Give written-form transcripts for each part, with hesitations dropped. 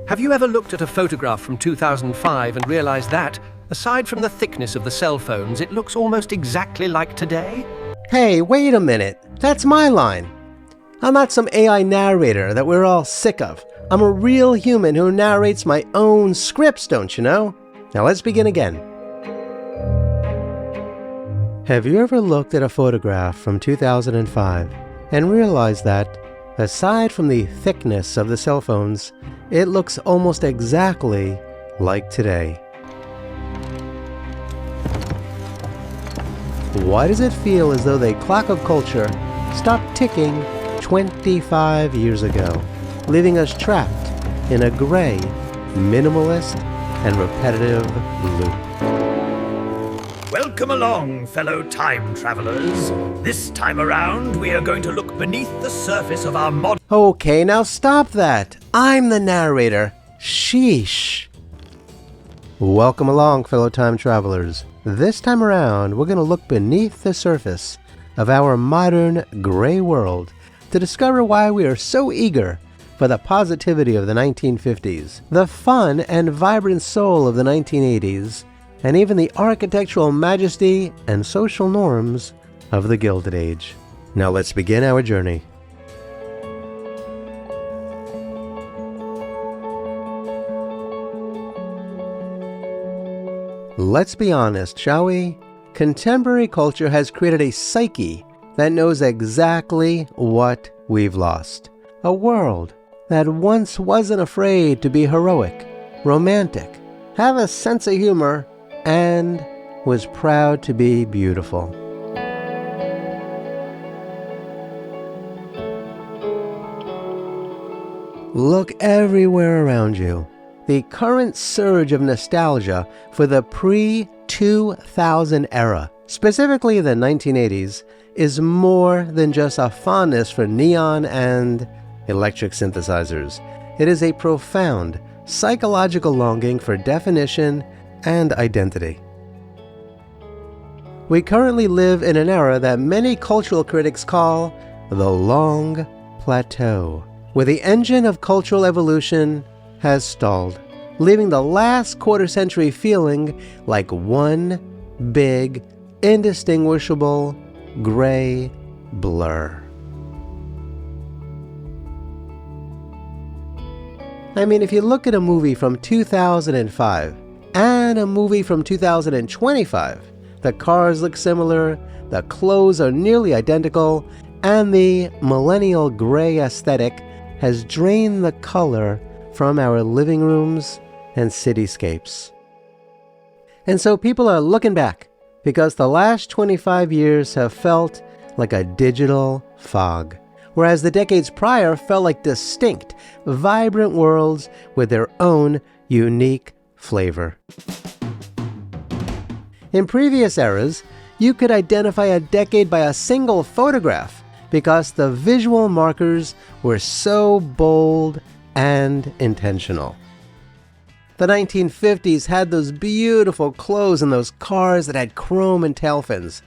Have you ever looked at a photograph from 2005 and realized that, aside from the thickness of the cell phones, it looks almost exactly like today? Hey, wait a minute. That's my line. I'm not some AI narrator that we're all sick of. I'm a real human who narrates my own scripts, don't you know? Now let's begin again. Have you ever looked at a photograph from 2005 and realized that, aside from the thickness of the cell phones, it looks almost exactly like today? Why does it feel as though the clock of culture stopped ticking 25 years ago, leaving us trapped in a gray, minimalist, and repetitive loop? Welcome along, fellow time travelers. This time around, we are going to look beneath the surface of our modern... Okay, now stop that. I'm the narrator. Sheesh. Welcome along, fellow time travelers. This time around, we're going to look beneath the surface of our modern gray world to discover why we are so eager for the positivity of the 1950s, the fun and vibrant soul of the 1980s, and even the architectural majesty and social norms of the Gilded Age. Now let's begin our journey. Let's be honest, shall we? Contemporary culture has created a psyche that knows exactly what we've lost. A world that once wasn't afraid to be heroic, romantic, have a sense of humor, and was proud to be beautiful. Look everywhere around you. The current surge of nostalgia for the pre-2000 era, specifically the 1980s, is more than just a fondness for neon and electric synthesizers. It is a profound psychological longing for definition and identity. We currently live in an era that many cultural critics call the long plateau, where the engine of cultural evolution has stalled, leaving the last quarter-century feeling like one big, indistinguishable, gray blur. I mean, if you look at a movie from 2005 and a movie from 2025, the cars look similar, the clothes are nearly identical, and the Millennial Grey aesthetic has drained the color from our living rooms and cityscapes. And so people are looking back because the last 25 years have felt like a digital fog, whereas the decades prior felt like distinct, vibrant worlds with their own unique flavor. In previous eras, you could identify a decade by a single photograph because the visual markers were so bold and intentional. The 1950s had those beautiful clothes and those cars that had chrome and tail fins.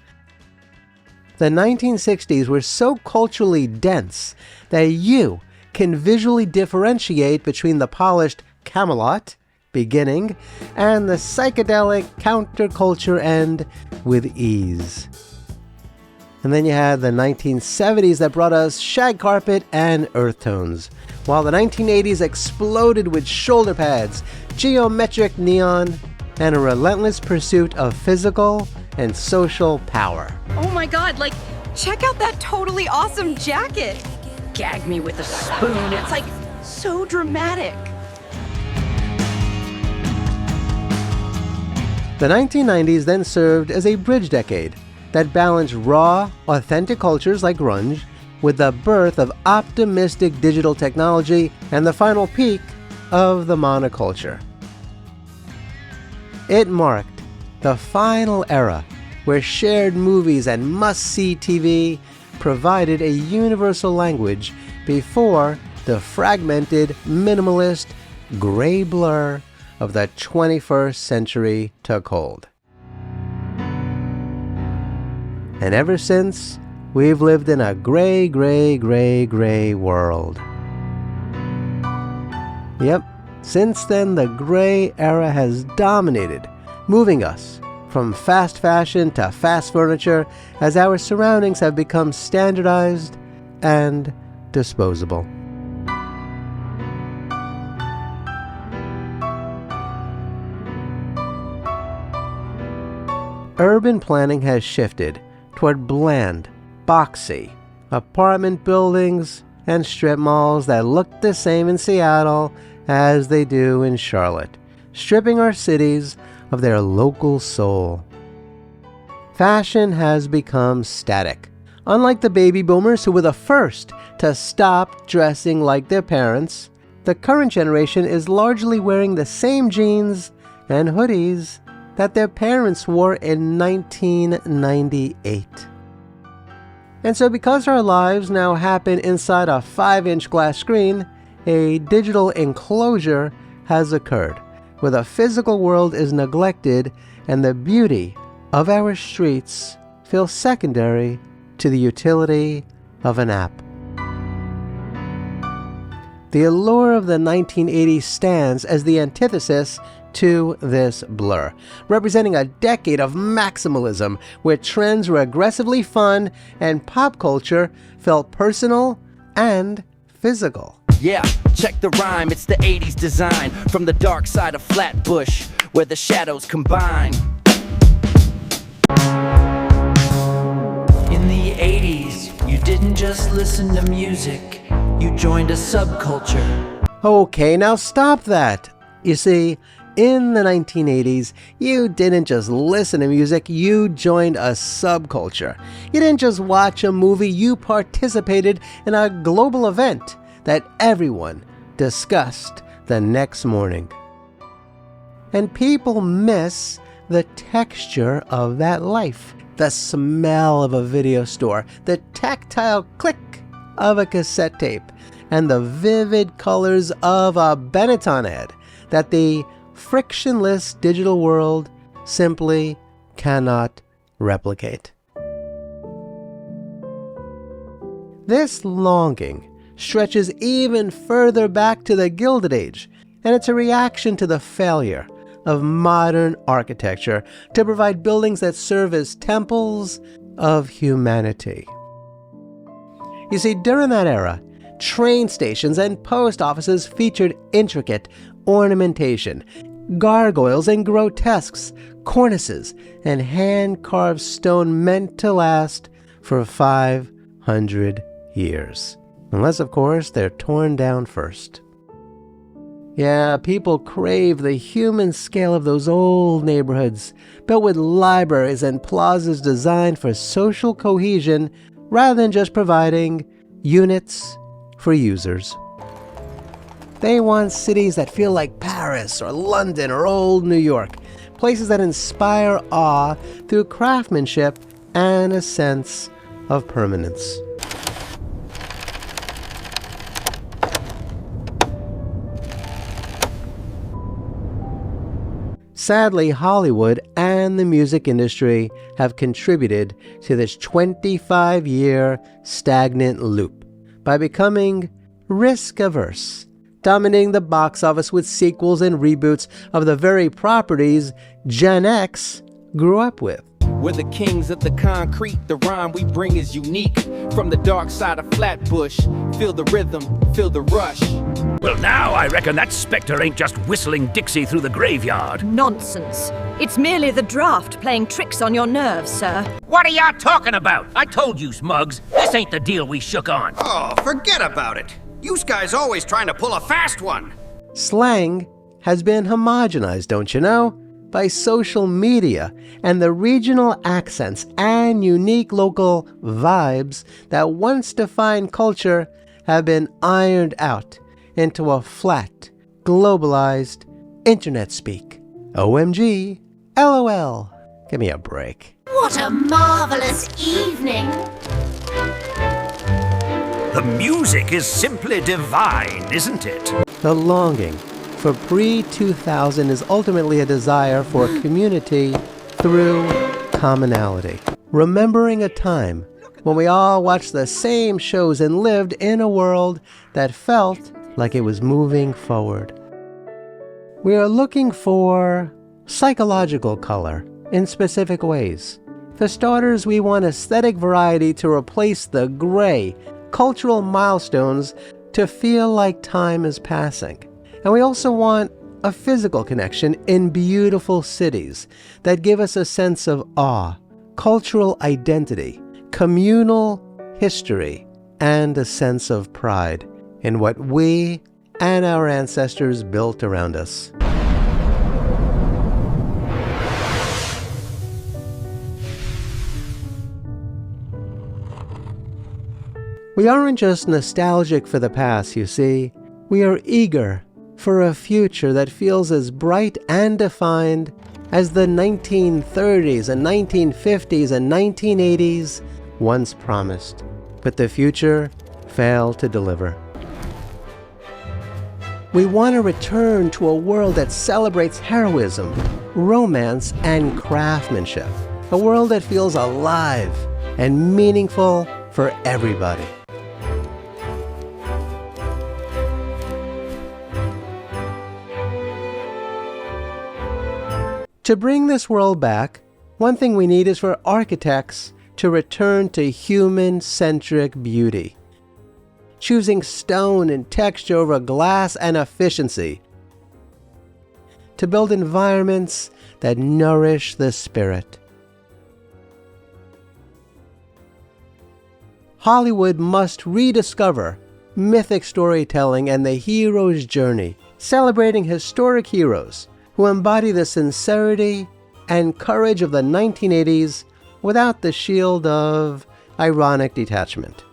The 1960s were so culturally dense that you can visually differentiate between the polished Camelot beginning and the psychedelic counterculture end with ease. And then you had the 1970s that brought us shag carpet and earth tones, while the 1980s exploded with shoulder pads, geometric neon, and a relentless pursuit of physical and social power. Oh my god, like, check out that totally awesome jacket! Gag me with a spoon, it's like so dramatic. The 1990s then served as a bridge decade that balanced raw, authentic cultures like grunge with the birth of optimistic digital technology and the final peak of the monoculture. It marked the final era where shared movies and must-see TV provided a universal language before the fragmented, minimalist, gray blur of the 21st century took hold. And ever since, we've lived in a gray, gray, gray, gray world. Yep, Since then, the gray era has dominated, moving us from fast fashion to fast furniture as our surroundings have become standardized and disposable. Urban planning has shifted toward bland, boxy apartment buildings and strip malls that look the same in Seattle as they do in Charlotte, stripping our cities of their local soul. Fashion has become static. Unlike the baby boomers who were the first to stop dressing like their parents, the current generation is largely wearing the same jeans and hoodies that their parents wore in 1998. And so because our lives now happen inside a 5-inch glass screen, a digital enclosure has occurred, where the physical world is neglected and the beauty of our streets feels secondary to the utility of an app. The allure of the 1980s stands as the antithesis to this blur, representing a decade of maximalism where trends were aggressively fun and pop culture felt personal and physical. Yeah, check the rhyme, it's the 80s design from the dark side of Flatbush where the shadows combine. In the 80s, you didn't just listen to music, you joined a subculture. Okay, now stop that. You see, in the 1980s, you didn't just listen to music, you joined a subculture. You didn't just watch a movie, you participated in a global event that everyone discussed the next morning. And people miss the texture of that life, the smell of a video store, the tactile click of a cassette tape, and the vivid colors of a Benetton ad that the frictionless digital world simply cannot replicate. This longing stretches even further back to the Gilded Age, and it's a reaction to the failure of modern architecture to provide buildings that serve as temples of humanity. You see, during that era, train stations and post offices featured intricate ornamentation, gargoyles and grotesques, cornices, and hand-carved stone meant to last for 500 years. Unless, of course, they're torn down first. Yeah, people crave the human scale of those old neighborhoods, built with libraries and plazas designed for social cohesion rather than just providing units for users. They want cities that feel like Paris or London or old New York, places that inspire awe through craftsmanship and a sense of permanence. Sadly, Hollywood and the music industry have contributed to this 25-year stagnant loop by becoming risk-averse, dominating the box office with sequels and reboots of the very properties Gen X grew up with. We're the kings of the concrete, the rhyme we bring is unique. From the dark side of Flatbush, feel the rhythm, feel the rush. Well, now I reckon that spectre ain't just whistling Dixie through the graveyard. Nonsense. It's merely the draft playing tricks on your nerves, sir. What are y'all talking about? I told you, Smugs, this ain't the deal we shook on. Oh, forget about it. You guys always trying to pull a fast one. Slang has been homogenized, don't you know, by social media and the regional accents and unique local vibes that once defined culture have been ironed out into a flat, globalized internet speak. OMG, LOL, give me a break. What a marvelous evening! The music is simply divine, isn't it? The longing for pre-2000 is ultimately a desire for community through commonality. Remembering a time when we all watched the same shows and lived in a world that felt like it was moving forward. We are looking for psychological color in specific ways. For starters, we want aesthetic variety to replace the gray cultural milestones to feel like time is passing. And we also want a physical connection in beautiful cities that give us a sense of awe, cultural identity, communal history, and a sense of pride in what we and our ancestors built around us. We aren't just nostalgic for the past, you see. We are eager for a future that feels as bright and defined as the 1930s and 1950s and 1980s once promised. But the future failed to deliver. We want to return to a world that celebrates heroism, romance, and craftsmanship. A world that feels alive and meaningful for everybody. To bring this world back, one thing we need is for architects to return to human-centric beauty, choosing stone and texture over glass and efficiency, to build environments that nourish the spirit. Hollywood must rediscover mythic storytelling and the hero's journey, celebrating historic heroes who embody the sincerity and courage of the 1980s without the shield of ironic detachment.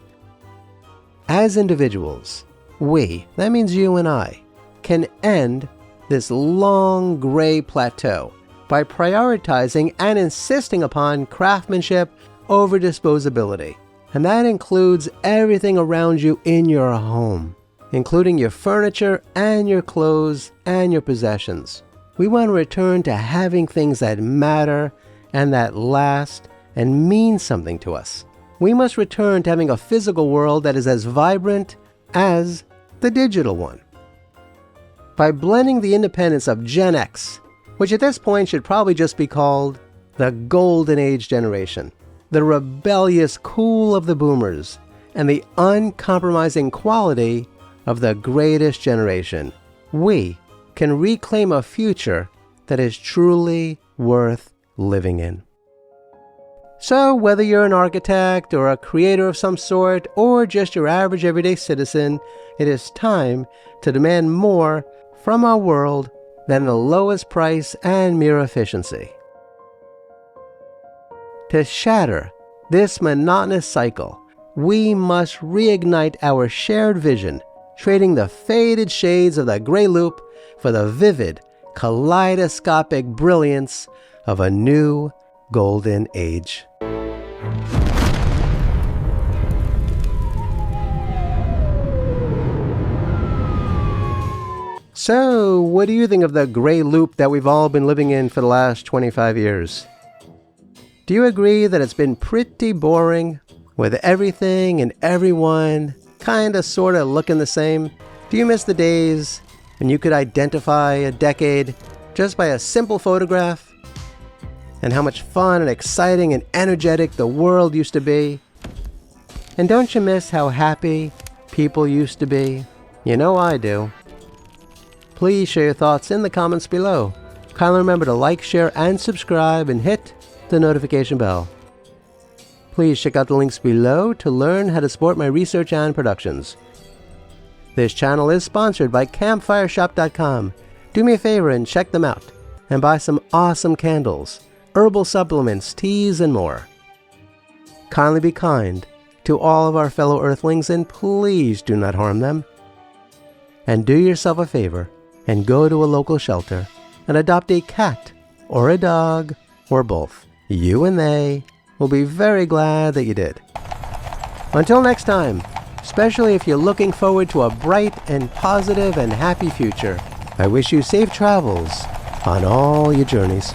As individuals, we, that means you and I, can end this long gray plateau by prioritizing and insisting upon craftsmanship over disposability. And that includes everything around you in your home, including your furniture and your clothes and your possessions. We want to return to having things that matter and that last and mean something to us. We must return to having a physical world that is as vibrant as the digital one. By blending the independence of Gen X, which at this point should probably just be called the Golden Age generation, the rebellious cool of the boomers, and the uncompromising quality of the greatest generation, we can reclaim a future that is truly worth living in. So whether you're an architect or a creator of some sort, or just your average everyday citizen, it is time to demand more from our world than the lowest price and mere efficiency. To shatter this monotonous cycle, we must reignite our shared vision, trading the faded shades of the gray loop for the vivid, kaleidoscopic brilliance of a new golden age. So, what do you think of the gray loop that we've all been living in for the last 25 years? Do you agree that it's been pretty boring, with everything and everyone kinda sorta looking the same? Do you miss the days when you could identify a decade just by a simple photograph? And how much fun and exciting and energetic the world used to be? And don't you miss how happy people used to be? You know I do. Please share your thoughts in the comments below. Kindly remember to like, share, and subscribe, and hit the notification bell. Please check out the links below to learn how to support my research and productions. This channel is sponsored by CampfireShop.com. Do me a favor and check them out, and buy some awesome candles, herbal supplements, teas, and more. Kindly be kind to all of our fellow Earthlings, and please do not harm them. And do yourself a favor and go to a local shelter and adopt a cat or a dog or both. You and they will be very glad that you did. Until next time, especially if you're looking forward to a bright and positive and happy future, I wish you safe travels on all your journeys.